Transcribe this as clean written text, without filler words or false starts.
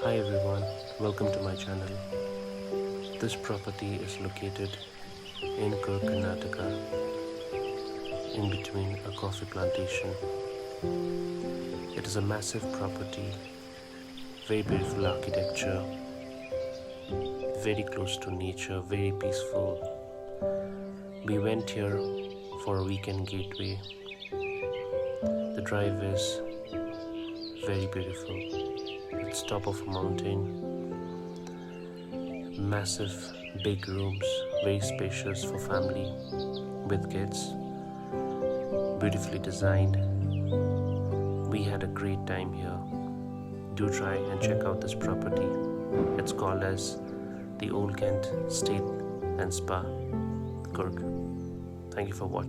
Hi everyone, welcome to my channel. This property is located in Kurg, Karnataka, in between a coffee plantation. It is a massive property, very beautiful architecture, very close to nature, very peaceful. We went here for a weekend getaway. The drive is very beautiful. It's top of a mountain, massive big rooms, very spacious for family with kids, beautifully designed. We had a great time here. Do try and check out this property. It's called as the Old Kent State and Spa, Kurg. Thank you for watching.